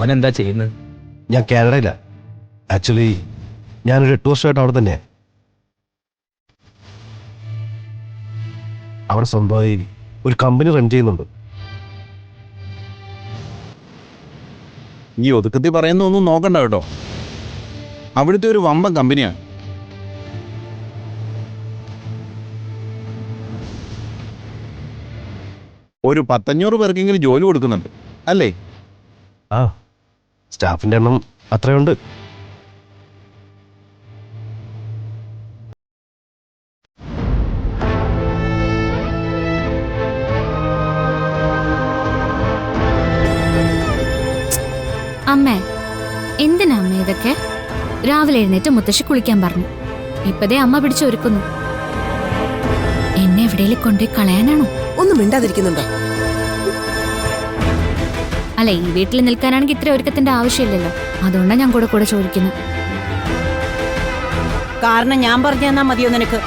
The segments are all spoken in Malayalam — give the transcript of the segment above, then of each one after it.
അവൻ എന്താ ചെയ്യുന്നത്? ഞാൻ കാനഡയില. ആക്ച്വലി ഞാനൊരു 8 വർഷമായിട്ട് അവിടെ തന്നെയാണ്. അവിടെ സ്വന്തമായി ഒരു കമ്പനി റൺ ചെയ്യുന്നുണ്ട്. ഈ ഒതുക്കത്തിൽ പറയുന്ന ഒന്നും നോക്കണ്ട കേട്ടോ. അവിടുത്തെ ഒരു വമ്പൻ കമ്പനിയാണ്. ഒരു 500 പേർക്കെങ്കിലും ജോലി കൊടുക്കുന്നുണ്ട് അല്ലേ? ആ, സ്റ്റാഫിൻ്റെ എണ്ണം അത്രയുണ്ട്. അമ്മേ, എന്തിനാ അമ്മ ഇതൊക്കെ? രാവിലെ എഴുന്നേറ്റ് മുത്തശ്ശി കുളിക്കാൻ പറഞ്ഞു. ഇപ്പതേ അമ്മ പിടിച്ചൊരുക്കുന്നു. എന്നെ എവിടെയും കൊണ്ടുപോയി കളയാനാണോ? ഒന്നും മിണ്ടാതിരിക്കുന്നുണ്ടോ? അല്ല, ഈ വീട്ടിൽ നിൽക്കാനാണെങ്കിൽ ഇത്ര ഒരുക്കത്തിന്റെ ആവശ്യമില്ലല്ലോ. അതുകൊണ്ടാണ് ഞാൻ കൂടെ കൂടെ ചോദിക്കുന്നത്. കാരണം ഞാൻ പറഞ്ഞു തന്നാ മതിയോ നിനക്ക്?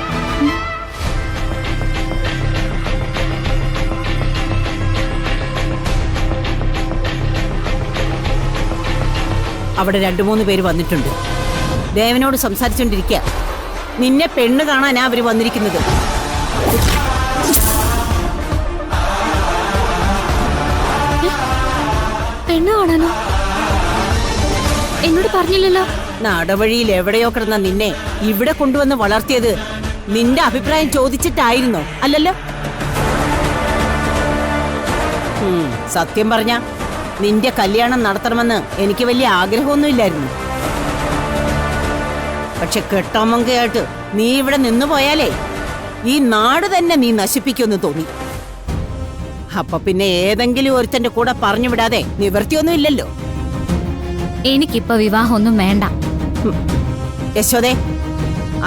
അവിടെ 2-3 പേര് വന്നിട്ടുണ്ട്. ദേവനോട് സംസാരിച്ചോണ്ടിരിക്കുക. നിന്നെ പെണ്ണ് കാണാനാ അവര് വന്നിരിക്കുന്നത്. പെണ്ണ് കാണാനോ? എന്നോട് പറഞ്ഞില്ലല്ലോ. നടവഴിയിൽ എവിടെയോ കിടന്ന നിന്നെ ഇവിടെ കൊണ്ടുവന്ന് വളർത്തിയത് നിന്റെ അഭിപ്രായം ചോദിച്ചിട്ടായിരുന്നോ? അല്ലല്ലോ. സത്യം പറഞ്ഞ നിന്റെ കല്യാണം നടത്തണമെന്ന് എനിക്ക് വലിയ ആഗ്രഹമൊന്നുമില്ലായിരുന്നു. പക്ഷെ കെട്ടോമങ്കയായിട്ട് നീ ഇവിടെ നിന്നു പോയാലേ ഈ നാട് തന്നെ നീ നശിപ്പിക്കുമെന്ന് തോന്നി. അപ്പൊ പിന്നെ ഏതെങ്കിലും ഒരുത്തന്റെ കൂടെ പറഞ്ഞു വിടാതെ നിവൃത്തിയൊന്നും ഇല്ലല്ലോ. എനിക്കിപ്പോ വിവാഹമൊന്നും വേണ്ട. യശോദേ,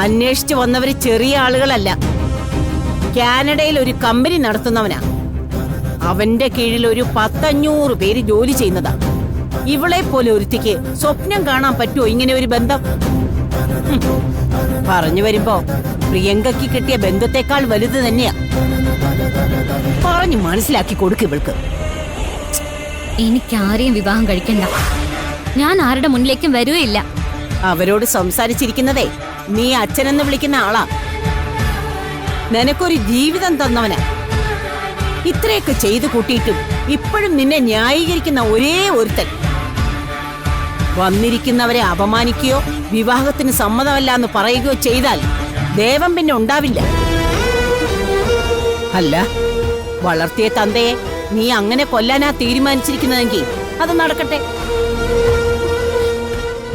അന്വേഷിച്ചു വന്നവര് ചെറിയ ആളുകളല്ല. കാനഡയിൽ ഒരു കമ്പനി നടത്തുന്നവനാ. അവന്റെ കീഴിൽ ഒരു 100-500 പേര് ജോലി ചെയ്യുന്നതാ. ഇവളെ പോലെ ഒരുത്തിക്ക് സ്വപ്നം കാണാൻ പറ്റുമോ ഇങ്ങനെ ഒരു ബന്ധം? പറഞ്ഞു വരുമ്പോ പ്രിയങ്കയ്ക്ക് കിട്ടിയ ബന്ധത്തെക്കാൾ വലുത് തന്നെയാ. പറഞ്ഞു മനസ്സിലാക്കി കൊടുക്ക് ഇവൾക്ക്. എനിക്കാരെയും വിവാഹം കഴിക്കണ്ട. ഞാൻ ആരുടെ മുന്നിലേക്കും വരുകയില്ല. അവരോട് സംസാരിച്ചിരിക്കുന്നതേ നീ അച്ഛനെന്ന് വിളിക്കുന്ന ആളാ. നിനക്കൊരു ജീവിതം തന്നവനാ. ഇത്രയൊക്കെ ചെയ്തു കൂട്ടിയിട്ടും ഇപ്പോഴും നിന്നെ ന്യായീകരിക്കുന്ന ഒരേ ഒരുത്തൻ. വന്നിരിക്കുന്നവരെ അപമാനിക്കുകയോ വിവാഹത്തിന് സമ്മതമല്ല എന്ന് പറയുകയോ ചെയ്താൽ ദേവൻ പിന്നെ ഉണ്ടാവില്ല. അല്ല, വളർത്തിയ തന്തയെ നീ അങ്ങനെ കൊല്ലാനാ തീരുമാനിച്ചിരിക്കുന്നതെങ്കിൽ അത് നടക്കട്ടെ.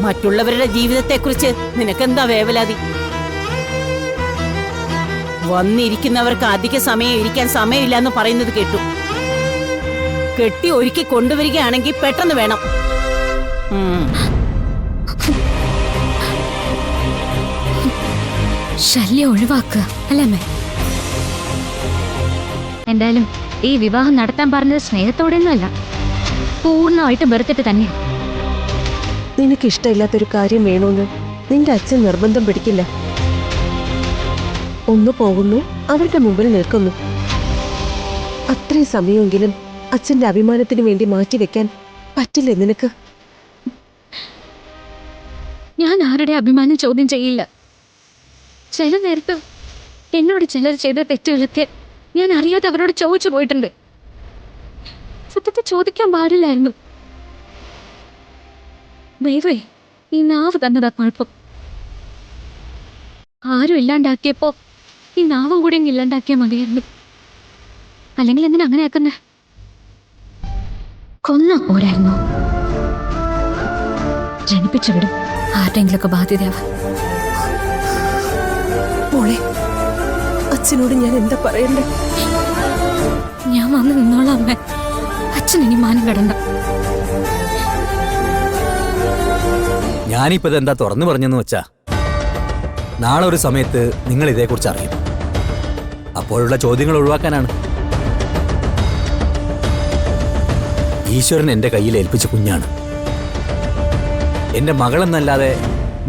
മറ്റുള്ളവരുടെ ജീവിതത്തെക്കുറിച്ച് നിനക്കെന്താ വേവലാതി? വന്നിരിക്കുന്നവർക്ക് അധിക സമയം ഇരിക്കാൻ സമയമില്ല എന്ന് പറയുന്നത് കേട്ടു. കെട്ടി ഒരുക്കി കൊണ്ടുവരികയാണെങ്കിൽ പെട്ടെന്ന് വേണം. ശല്യം ഒഴിവാക്കുക അല്ലേ? എന്തായാലും ഈ വിവാഹം നടത്താൻ പറഞ്ഞത് സ്നേഹത്തോടെയൊന്നുമല്ല, പൂർണ്ണമായിട്ട് വെറുത്തിട്ട് തന്നെ. നിനക്ക് ഇഷ്ടമില്ലാത്തൊരു കാര്യം വേണമെന്ന് നിന്റെ അച്ഛൻ നിർബന്ധം പിടിക്കില്ല. ഒന്ന് പോകുന്നു, അവരുടെ മുമ്പിൽ നിൽക്കുന്നു. അത്രയും സമയമെങ്കിലും അച്ഛന്റെ അഭിമാനത്തിന് വേണ്ടി മാറ്റിവെക്കാൻ പറ്റില്ലേ നിനക്ക്? ഞാൻ ആരുടെ അഭിമാനം ചോദ്യം ചെയ്യില്ല. ചില നേരത്ത് എന്നോട് ചിലർ ചെയ്ത തെറ്റുകളൊക്കെ ഞാൻ അറിയാതെ അവരോട് ചോദിച്ചു പോയിട്ടുണ്ട്. സത്യത്തെ ചോദിക്കാൻ പാടില്ലായിരുന്നു. ദൈവമേ, ഈ നാവ് തന്നതാ കുഴപ്പം. ആരും ഇല്ലാണ്ടാക്കിയപ്പോ ഈ നാവും കൂടി ഇല്ലാണ്ടാക്കിയാൽ മതിയായിരുന്നു. അല്ലെങ്കിൽ എന്തിനാ അങ്ങനെ ആക്കുന്നേ? കൊന്നാ പോരായിരുന്നു. ജനിപ്പിച്ചു വിടും ആരുടെങ്കിലൊക്കെ ബാധ്യതയാവാൻ. മോളെ, അച്ഛനോട് ഞാൻ എന്താ പറയണ്ടേ? ഞാൻ വന്ന് നിന്നോളാം അമ്മേ. അച്ഛൻ ഇനി മാനം കടണ്ട. ഞാനിപ്പോ ഇതെന്താ തുറന്നു പറഞ്ഞെന്ന് വെച്ചാ, നാളെ ഒരു സമയത്ത് നിങ്ങൾ ഇതേക്കുറിച്ച് അറിയും. അപ്പോഴുള്ള ചോദ്യങ്ങൾ ഒഴിവാക്കാനാണ്. ഈശ്വരൻ എന്റെ കയ്യിൽ ഏൽപ്പിച്ച കുഞ്ഞാണ്. എന്റെ മകളെന്നല്ലാതെ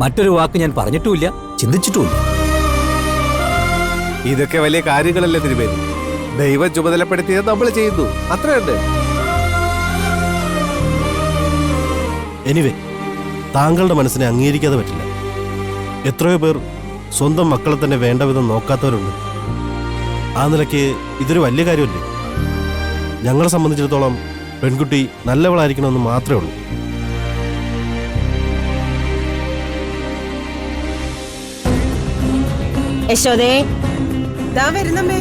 മറ്റൊരു വാക്ക് ഞാൻ പറഞ്ഞിട്ടുമില്ല, ചിന്തിച്ചിട്ടുമില്ല. ഇതൊക്കെ വലിയ കാര്യങ്ങളല്ലേ തിരുമേനി? ദൈവം ചുമതലപ്പെടുത്തിയത് നമ്മൾ ചെയ്യുന്നു, അത്രയുണ്ട്. എനിവേ താങ്കളുടെ മനസ്സിനെ അംഗീകരിക്കാതെ പറ്റില്ല. എത്രയോ പേർ സ്വന്തം മക്കളെ തന്നെ വേണ്ട വിധം നോക്കാത്തവരുണ്ട്. ആ നിലയ്ക്ക് ഇതൊരു വലിയ കാര്യമല്ലേ? ഞങ്ങളെ സംബന്ധിച്ചിടത്തോളം പെൺകുട്ടി നല്ലവളായിരിക്കണമെന്ന് മാത്രമേ ഉള്ളൂ. യശോദേ, ദാ വരുന്നമ്മേ.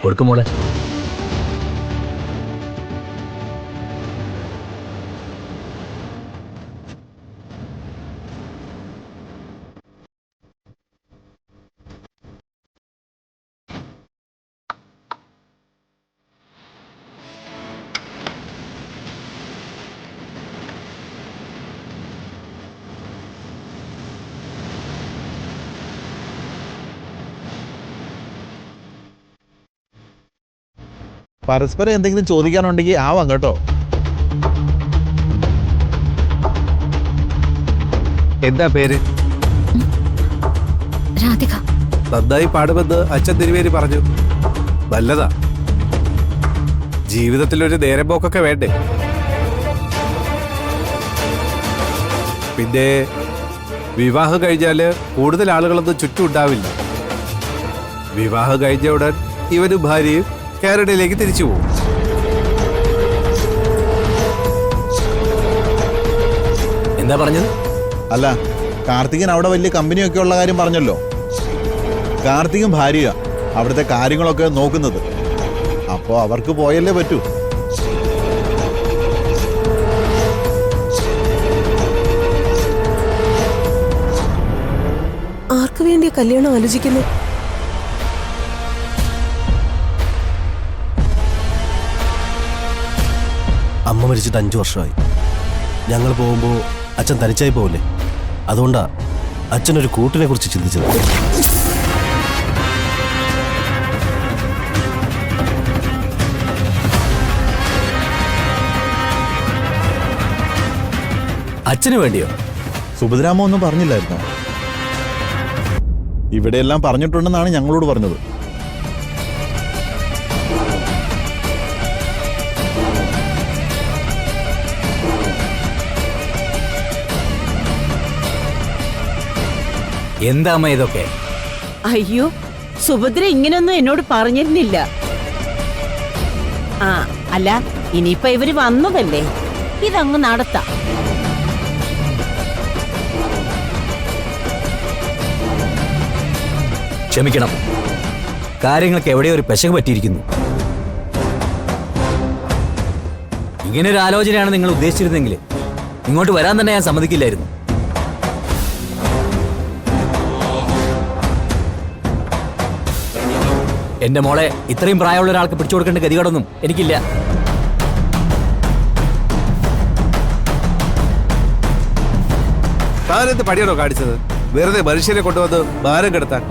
കൊടുക്കും മോളെ. പരസ്പരം എന്തെങ്കിലും ചോദിക്കാനുണ്ടെങ്കിൽ ആവാം കേട്ടോ. എന്താ പേര്? രാധിക. നന്നായി പാടുമെന്ന് അച്ഛൻ തിരുവേരി പറഞ്ഞു. നല്ലതാ. ജീവിതത്തിലൊരു നേരം പോക്കൊക്കെ വേണ്ടേ? പിന്നെ വിവാഹം കഴിഞ്ഞാല് കൂടുതൽ ആളുകളൊന്നും ചുറ്റും ഉണ്ടാവില്ല. വിവാഹം കഴിഞ്ഞ ഉടൻ ഇവനും ഭാര്യയും കാനഡയിലേക്ക് തിരിച്ചു പോകും. എന്താ പറഞ്ഞത്? അല്ല, കാർത്തികൻ അവിടെ വലിയ കമ്പനിയൊക്കെ ഉള്ള കാര്യം പറഞ്ഞല്ലോ. കാർത്തികൻ ഭാര്യ അവിടുത്തെ കാര്യങ്ങളൊക്കെ നോക്കുന്നത്. അപ്പോൾ അവർക്ക് പോയല്ലേ പറ്റൂ. ആർക്ക് വേണ്ടിയ കല്യാണം ആലോചിക്കുന്നു? അമ്മ മരിച്ചിട്ട് 5 വർഷമായി. ഞങ്ങൾ പോകുമ്പോൾ അച്ഛൻ തനിച്ചായി പോവില്ലേ? അതുകൊണ്ടാ അച്ഛനൊരു കൂട്ടിനെ കുറിച്ച് ചിന്തിച്ചത്. അച്ഛന് വേണ്ടിയോ? സുഭദ്രാമ ഒന്നും പറഞ്ഞില്ലായിരുന്നോ? ഇവിടെയെല്ലാം പറഞ്ഞിട്ടുണ്ടെന്നാണ് ഞങ്ങളോട് പറഞ്ഞത്. എന്താ അമ്മ ഇതൊക്കെ? അയ്യോ, സുഭദ്ര ഇങ്ങനൊന്നും എന്നോട് പറഞ്ഞിരുന്നില്ല. ആ അല്ല, ഇനിയിപ്പൊ ഇവര് വന്നതല്ലേ, ഇതങ്ങ് നടത്താം. ക്ഷമിക്കണം, കാര്യങ്ങൾക്ക് എവിടെയോ ഒരു പെശക് പറ്റിയിരിക്കുന്നു. ഇങ്ങനെ ഒരു ആലോചനയാണ് നിങ്ങൾ ഉദ്ദേശിച്ചിരുന്നെങ്കിൽ ഇങ്ങോട്ട് വരാൻ തന്നെ ഞാൻ സമ്മതിക്കില്ലായിരുന്നു. എന്റെ മോളെ ഇത്രയും പ്രായമുള്ള ഒരാൾക്ക് പിടിച്ചു കൊടുക്കേണ്ട ഗതികേടൊന്നും എനിക്കില്ല. താനെന്ത് പടിയാണോ കാണിച്ചത്? വെറുതെ മനുഷ്യരെ കൊണ്ടുവന്ന് ഭാരം കെടുത്താൻ.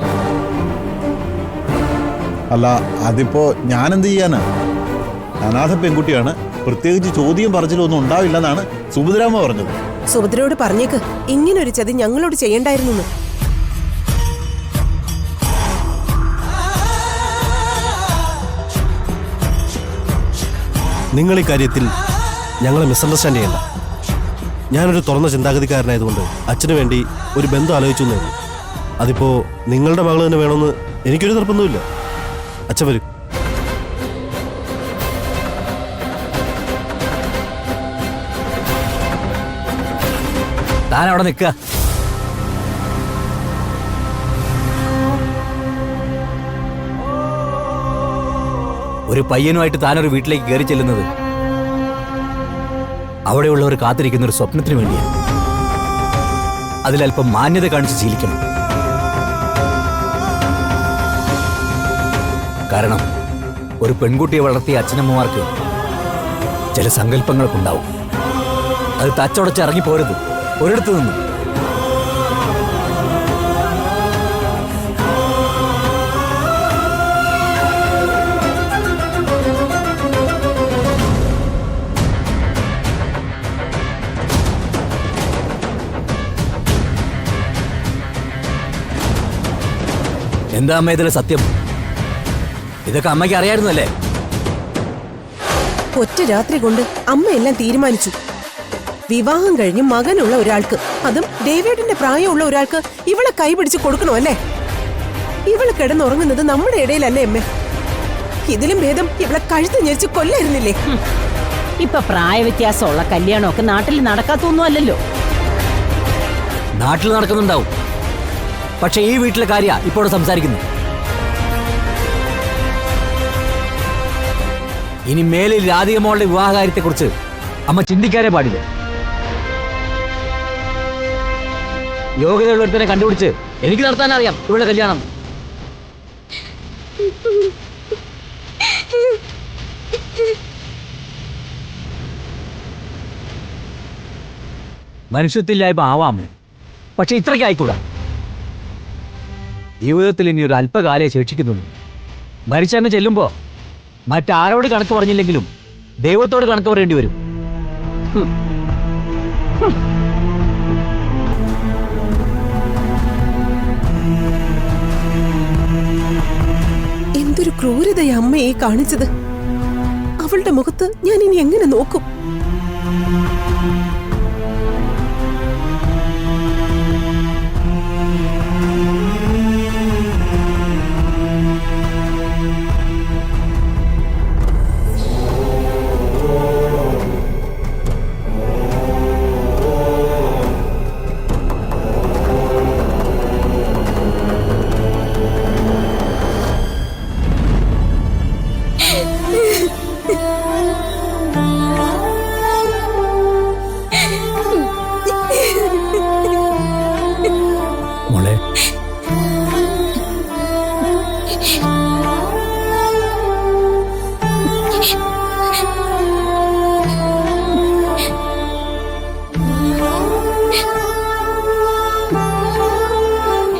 അല്ല, അതിപ്പോ ഞാനെന്ത് ചെയ്യാനാ? അനാഥ പെൺകുട്ടിയാണ്, പ്രത്യേകിച്ച് ചോദ്യം പറച്ചിലൊന്നും ഉണ്ടാവില്ലെന്നാണ് സുഭദ്രാമ പറഞ്ഞത്. സുഭദ്രയോട് പറഞ്ഞേക്ക് ഇങ്ങനൊരു ചതി ഞങ്ങളോട് ചെയ്യണ്ടായിരുന്നു. നിങ്ങൾ ഈ കാര്യത്തിൽ ഞങ്ങളെ മിസ്അണ്ടർസ്റ്റാൻഡ് ചെയ്യണ്ട. ഞാനൊരു തുറന്ന ചിന്താഗതിക്കാരനായതുകൊണ്ട് അച്ഛന് വേണ്ടി ഒരു ബന്ധം ആലോചിച്ചു എന്നേ ഉള്ളൂ. അതിപ്പോ നിങ്ങളുടെ മകൾ തന്നെ വേണമെന്ന് എനിക്കൊരു നിർബന്ധമില്ല. അച്ഛൻ വരും. താൻ അവിടെ നിൽക്കുക. ഒരു പയ്യനുമായിട്ട് താനൊരു വീട്ടിലേക്ക് കയറി ചെല്ലുന്നത് അവിടെയുള്ളവർ കാത്തിരിക്കുന്ന ഒരു സ്വപ്നത്തിന് വേണ്ടിയാണ്. അതിലല്പം മാന്യത കാണിച്ച് ശീലിക്കണം. കാരണം ഒരു പെൺകുട്ടിയെ വളർത്തിയ അച്ഛനമ്മമാർക്ക് ചില സങ്കല്പങ്ങളൊക്കെ ഉണ്ടാവും. അത് തച്ചോടച്ച് ഇറങ്ങിപ്പോരുത് ഒരിടത്തു നിന്നും. എന്താ അമ്മ ഇതിലെ സത്യം? ഇതൊക്കെ അമ്മയ്ക്ക് അറിയായിരുന്നല്ലേ? ഒറ്റ രാത്രി കൊണ്ട് അമ്മ എല്ലാം തീരുമാനിച്ചു. വിവാഹം കഴിഞ്ഞ് മകനുള്ള ഒരാൾക്ക്, അതും ഡേവിഡിന്റെ പ്രായമുള്ള ഒരാൾക്ക് ഇവളെ കൈപിടിച്ച് കൊടുക്കണോ അല്ലേ? ഇവള് കിടന്നുറങ്ങുന്നത് നമ്മുടെ ഇടയിലല്ലേ അമ്മേ? ഇതിലും ഭേദം ഇവളെ കഴുത്ത് ഞെരിച്ച് കൊല്ലായിരുന്നില്ലേ? ഇപ്പൊ പ്രായവ്യത്യാസമുള്ള കല്യാണമൊക്കെ നാട്ടിൽ നടക്കാത്തൊന്നും അല്ലല്ലോ. നാട്ടിൽ നടക്കുന്നുണ്ടാവും, പക്ഷെ ഈ വീട്ടിലെ കാര്യ ഇപ്പോൾ സംസാരിക്കുന്നു. ഇനി മേലിൽ രാധിക മോളുടെ വിവാഹകാര്യത്തെക്കുറിച്ച് അമ്മ ചിന്തിക്കാനേ പാടില്ല. യോഗ്യതയുള്ളൊരുത്തനെ കണ്ടുപിടിച്ച് എനിക്ക് നടത്താൻ അറിയാം ഇവളുടെ കല്യാണം. മനുഷ്യത്തില്ലായ്മ ആവാം, പക്ഷെ ഇത്രയ്ക്ക് ആയിക്കൂടാ. ജീവിതത്തിൽ ഇനി ഒരു അല്പകാലേ ശേഷിക്കുന്നുള്ളൂ. മരിച്ചെന്ന് ചെല്ലുമ്പോ മറ്റാരോട് കണക്ക് പറഞ്ഞില്ലെങ്കിലും ദൈവത്തോട് കണക്ക് പറയേണ്ടി വരും. എന്തൊരു ക്രൂരതയാ അമ്മയെ കാണിച്ചത്. അവളുടെ മുഖത്ത് ഞാൻ ഇനി എങ്ങനെ നോക്കും? മോളെ,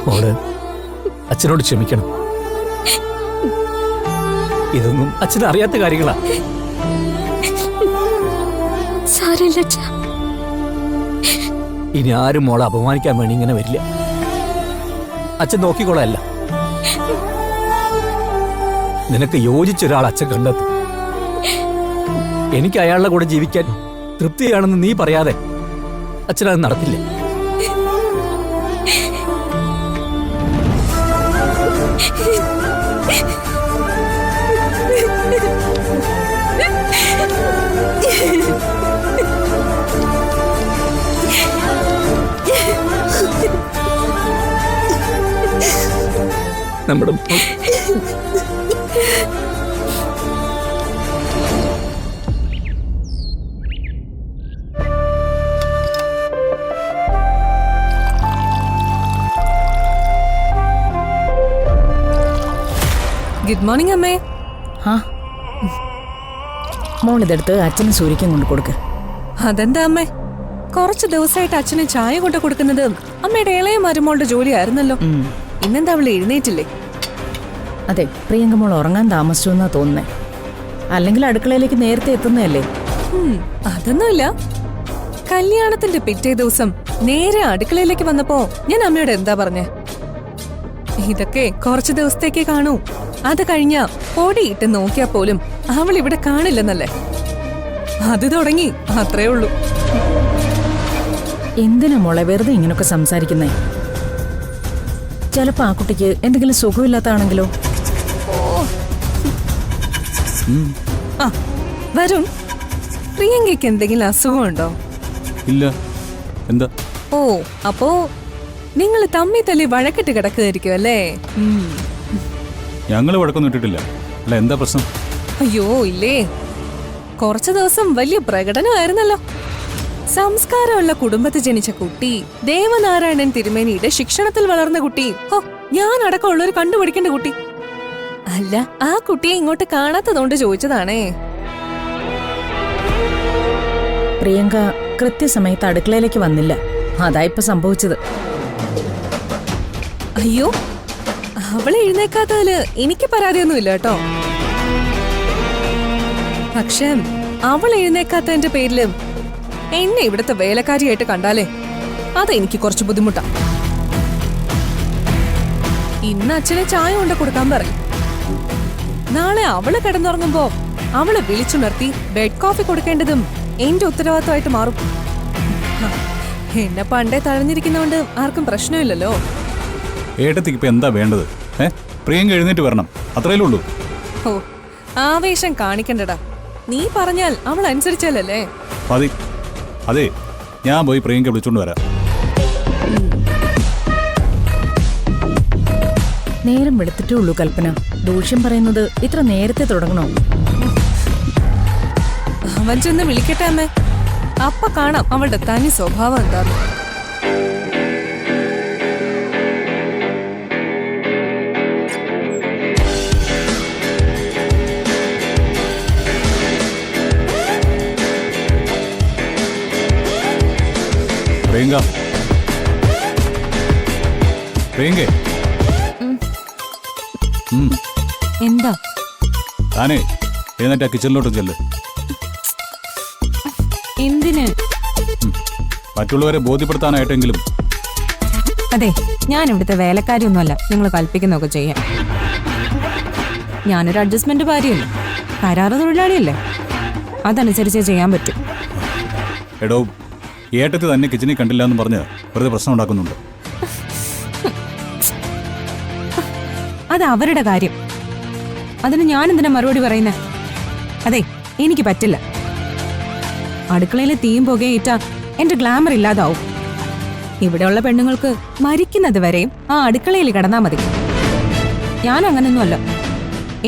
മോള് അച്ഛനോട് ക്ഷമിക്കണം. ഇതൊന്നും അച്ഛന് അറിയാത്ത കാര്യങ്ങളാ. സാരമില്ല അച്ഛാ. ഇനി ആരും മോളെ അപമാനിക്കാൻ വേണ്ടി ഇങ്ങനെ വരില്ല. അച്ഛൻ നോക്കിക്കോളല്ല. നിനക്ക് യോജിച്ചൊരാൾ അച്ഛൻ കണ്ടെത്തും. എനിക്ക് അയാളുടെ കൂടെ ജീവിക്കാൻ തൃപ്തിയാണെന്ന് നീ പറയാതെ അച്ഛനത് നടത്തില്ല. നമ്മുടെ ഗുഡ് മോർണിംഗ് അമ്മേ. ആ മോളിതെടുത്ത് അച്ഛനും സൂര്യക്കും കൊണ്ട് കൊടുക്ക്. അതെന്താ അമ്മേ, കുറച്ച് ദിവസമായിട്ട് അച്ഛന് ചായ കൊണ്ട് കൊടുക്കുന്നത് അമ്മയുടെ ഇളയ മരുമോളുടെ ജോലിയായിരുന്നല്ലോ. ഇന്നെന്താ അവള് എഴുന്നേറ്റില്ലേ? അതെ, പ്രിയങ്ക മോൾ ഉറങ്ങാൻ താമസിച്ചു എന്നാ തോന്നുന്നേ. അല്ലെങ്കിൽ അടുക്കളയിലേക്ക് നേരത്തെ എത്തുന്നതല്ലേ? അതൊന്നുമില്ല. കല്യാണത്തിന്റെ പിറ്റേ ദിവസം നേരെ അടുക്കളയിലേക്ക് വന്നപ്പോ ഞാൻ അമ്മയോട് എന്താ പറഞ്ഞേ? ഇതൊക്കെ കുറച്ച് ദിവസത്തേക്ക് കാണൂ, അത് കഴിഞ്ഞ പൊടിയിട്ട് നോക്കിയാ പോലും അവൾ ഇവിടെ കാണില്ലെന്നല്ലേ. അത് തുടങ്ങി, അത്രേ ഉള്ളൂ. എന്തിനാ മോളെ വെറുതെ ഇങ്ങനൊക്കെ സംസാരിക്കുന്നേ? ചിലപ്പോ ആ കുട്ടിക്ക് എന്തെങ്കിലും സുഖമില്ലാത്താണെങ്കിലോ? ആ വരുൺ, പ്രിയങ്കയ്ക്ക് എന്തെങ്കിലും അസുഖമുണ്ടോ? ഇല്ല. എന്താ? ഓ, അപ്പോ നിങ്ങൾ തമ്മി തല്ലി വഴക്കിട്ട് കിടക്കുകയായിരിക്കും അല്ലേ? ഞങ്ങള് വഴക്കൊന്നും ഇട്ടിട്ടില്ല. അല്ല, എന്താ പ്രശ്നം? അയ്യോ ഇല്ലേ, കുറച്ചു ദിവസം വലിയ പ്രകടനമായിരുന്നല്ലോ. സംസ്കാരമുള്ള കുടുംബത്തിൽ ജനിച്ച കുട്ടി, ദേവനാരായണൻ തിരുമേനിയുടെ ശിക്ഷണത്തിൽ വളർന്ന കുട്ടി. ഹോ, ഞാൻ അടക്കമുള്ളൊരു കണ്ടുപിടിക്കേണ്ട കുട്ടി. അല്ല, ആ കുട്ടിയെ ഇങ്ങോട്ട് കാണാത്തതുകൊണ്ട് ചോദിച്ചതാണേ. പ്രിയങ്ക കൃത്യസമയത്ത് അടുക്കളയിലേക്ക് വന്നില്ല, അതാ ഇപ്പൊ സംഭവിച്ചത്. അയ്യോ, അവളെ എഴുന്നേക്കാത്തതില് എനിക്ക് പരാതിയൊന്നുമില്ല കേട്ടോ. പക്ഷേ അവൾ എഴുന്നേക്കാത്തതിന്റെ പേരില് എന്നെ ഇവിടുത്തെ വേലക്കാരിയായിട്ട് കണ്ടാലേ അതെനിക്ക് കുറച്ച് ബുദ്ധിമുട്ടാ. ഇന്ന് അച്ഛനെ ചായ കൊണ്ട് കൊടുക്കാൻ പറയും. നാളെ അവള് കിടന്നുറങ്ങുമ്പോ അവളെ വിളിച്ചുണർത്തി ബെഡ് കോഫി കൊടുക്കേണ്ടതും എന്റെ ഉത്തരവാദിത്തമായിട്ട് മാറും. എന്നെ പണ്ടേ തഴഞ്ഞിരിക്കുന്നോണ്ട് ആർക്കും പ്രശ്നമില്ലല്ലോ. ഏട്ടത്തിക്ക് ഇപ്പൊ എന്താ വേണ്ടത്? പ്രിയങ്ക എഴുന്നേറ്റ് വരണം, അത്രയല്ലേ ഉള്ളൂ. ഓ, ആവേശം കാണിക്കണ്ടടാ. നീ പറഞ്ഞാൽ അവൾ അനുസരിച്ചാലല്ലേ. മതി. അതെ, ഞാൻ പോയി പ്രിയങ്ക വിളിച്ചോണ്ട് വരാം. നേരം വെളുത്തിട്ടേ ഉള്ളൂ കൽപ്പന. ദൂഷ്യം പറയുന്നത് ഇത്ര നേരത്തെ തുടങ്ങണോ? അവൻ ചെന്ന് വിളിക്കട്ടെ അമ്മേ. അപ്പ കാണാം അവളുടെ തനി സ്വഭാവം എന്താന്ന്. പ്രിയങ്ക, പ്രിയങ്കേ. എന്താ? താനേ എഴുന്നേറ്റ് ആ കിച്ചണിലോട്ട് ചെല്ല്. എന്തിന്? മറ്റുള്ളവരെ ബോധ്യപ്പെടുത്താനായിട്ടെങ്കിലും. അതെ, ഞാൻ ഇവിടുത്തെ വേലക്കാരിയൊന്നുമല്ല നിങ്ങൾ കൽപ്പിക്കുന്നൊക്കെ ചെയ്യാൻ. ഞാനൊരു അഡ്ജസ്റ്റ്മെന്റ് ഭാര്യയല്ലേ, കരാറ് തൊഴിലാളിയല്ലേ, അതനുസരിച്ചേ ചെയ്യാൻ പറ്റും. എടോ, ഏട്ടത്തി തന്നെ കിച്ചണിൽ കണ്ടില്ല എന്ന് പറഞ്ഞ് വെറുതെ പ്രശ്നം ഉണ്ടാക്കുന്നുണ്ട്. അത് അവരുടെ കാര്യം, അതിന് ഞാൻ എന്തിനാ മറുപടി പറയുന്നേ? അതെ, എനിക്ക് പറ്റില്ല. അടുക്കളയിലെ തീയും പുകയേറ്റാ എന്റെ ഗ്ലാമർ ഇല്ലാതാവും. ഇവിടെയുള്ള പെണ്ണുങ്ങൾക്ക് മരിക്കുന്നത് വരെയും ആ അടുക്കളയിൽ കിടന്നാ മതി. ഞാൻ അങ്ങനൊന്നുമല്ല.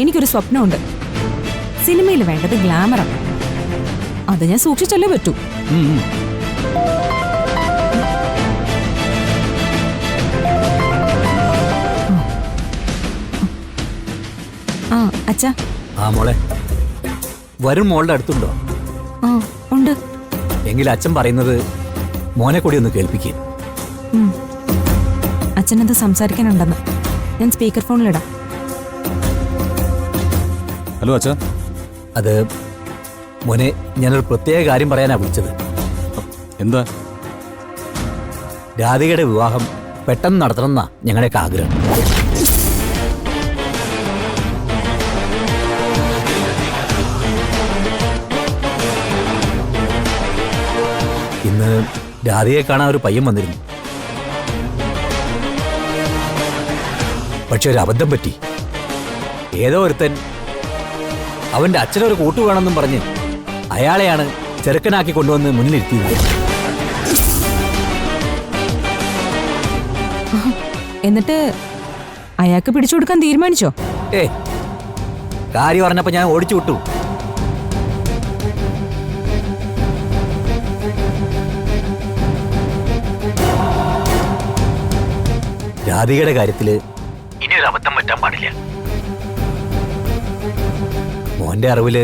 എനിക്കൊരു സ്വപ്നമുണ്ട്. സിനിമയിൽ വേണ്ടത് ഗ്ലാമറാണ്. അത് ഞാൻ സൂക്ഷിച്ചല്ലേ പറ്റൂ. ആ അച്ഛാ. ആ മോളെ, വരും മോളുടെ അടുത്തുണ്ടോ? ആ ഉണ്ട്. എങ്കിൽ അച്ഛൻ പറയുന്നത് മോനെ കൂടി ഒന്ന് കേൾപ്പിക്കുക. അച്ഛനത് സംസാരിക്കാനുണ്ടെന്ന്. ഞാൻ സ്പീക്കർ ഫോണിലിടാം. ഹലോ അച്ഛാ. അത് മോനെ, ഞാനൊരു പ്രത്യേക കാര്യം പറയാനാ വിളിച്ചത്. എന്താ? രാധികയുടെ വിവാഹം പെട്ടെന്ന് നടത്തണമെന്നാ ഞങ്ങളുടെയൊക്കെ ആഗ്രഹം. ഇന്ന് രാധികയെ കാണാൻ ഒരു പയ്യൻ വന്നിരുന്നു. പക്ഷെ ഒരു അബദ്ധം പറ്റി. ഏതോ ഒരുത്തൻ അവന്റെ അച്ഛനൊരു കൂട്ടു വേണമെന്നും പറഞ്ഞ് അയാളെയാണ് ചെറുക്കനാക്കി കൊണ്ടുവന്ന് മുന്നിലിരുത്തിയത്. എന്നിട്ട് അയാൾക്ക് പിടിച്ചു കൊടുക്കാൻ തീരുമാനിച്ചോ? കാര്യം പറഞ്ഞപ്പോ ഞാൻ ഓടിച്ചു വിട്ടു. രാധികയുടെ കാര്യത്തില് ഇനിയൊരു അബദ്ധം പറ്റാൻ പാടില്ല. മോന്റെ അറിവില്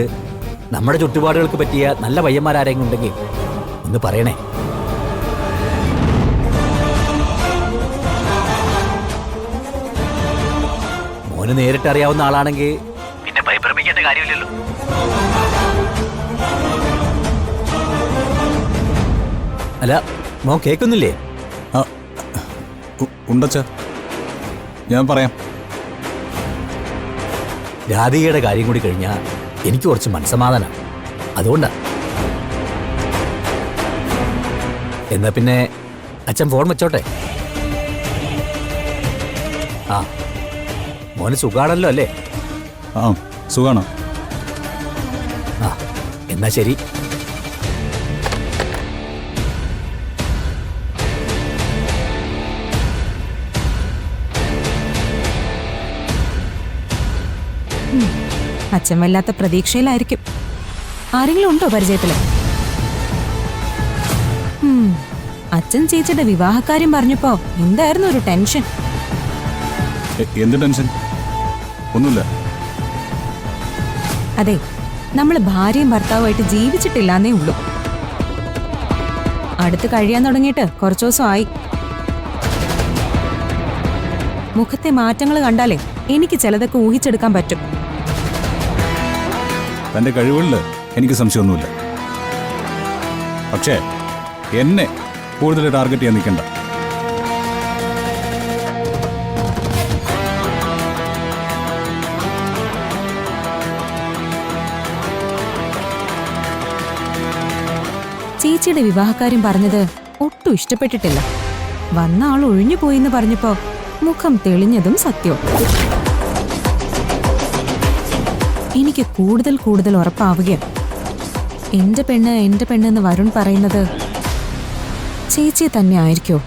നമ്മുടെ ചുറ്റുപാടുകൾക്ക് പറ്റിയ നല്ല പയ്യന്മാരാരെങ്കിലും ഉണ്ടെങ്കിൽ ഒന്ന് പറയണേ. മോന് നേരിട്ട് അറിയാവുന്ന ആളാണെങ്കിൽ പിന്നെ പരിഭ്രമിക്കേണ്ട കാര്യമില്ലല്ലോ. അല്ല, മോൻ കേൾക്കുന്നില്ലേ? ഉണ്ടച്ച, ഞാൻ പറയാം. രാധികയുടെ കാര്യം കൂടി കഴിഞ്ഞാൽ എനിക്ക് കുറച്ച് മനസ്സമാധാനം. അതുകൊണ്ടാ. എന്നാ പിന്നെ അച്ഛൻ ഫോൺ വെച്ചോട്ടെ. ആ, മോന് സുഖാണല്ലോ അല്ലേ? ആ, സുഖാണ്. ആ, എന്നാ ശരി. അച്ഛൻ വല്ലാത്ത പ്രതീക്ഷയിലായിരിക്കും. ആരെങ്കിലും ഉണ്ടോ പരിചയത്തില്? അച്ഛൻ ചേച്ചിയുടെ വിവാഹക്കാര്യം പറഞ്ഞപ്പോ എന്തായിരുന്നു ഒരു ടെൻഷൻ. എന്ത് ടെൻഷൻ? ഒന്നുമില്ല. അതെ, നമ്മള് ഭാര്യയും ഭർത്താവുമായിട്ട് ജീവിച്ചിട്ടില്ലാന്നേ ഉള്ളൂ. അടുത്ത് കഴിയാൻ തുടങ്ങിയിട്ട് കുറച്ചു ദിവസമായി. മുഖത്തെ മാറ്റങ്ങൾ കണ്ടാലേ എനിക്ക് ചിലതൊക്കെ ഊഹിച്ചെടുക്കാൻ പറ്റും. തന്റെ കഴിവുകളിൽ എനിക്ക് സംശയമൊന്നുമില്ല. പക്ഷേ എന്നെ കൂടുതൽ ടാർഗറ്റ് ചെയ്യാൻ നിൽക്കണ്ട. ചേച്ചിയുടെ വിവാഹക്കാര്യം പറഞ്ഞത് ഒട്ടും ഇഷ്ടപ്പെട്ടിട്ടില്ല. വന്ന ആൾ ഒഴിഞ്ഞു പോയിന്ന് പറഞ്ഞപ്പോ മുഖം തെളിഞ്ഞതും സത്യം. എനിക്ക് കൂടുതൽ കൂടുതൽ ഉറപ്പാവുകയാണ് എന്റെ പെണ്ണ് എന്ന് വരുൺ പറയുന്നത് ചേച്ചിയെ തന്നെ ആയിരിക്കോ.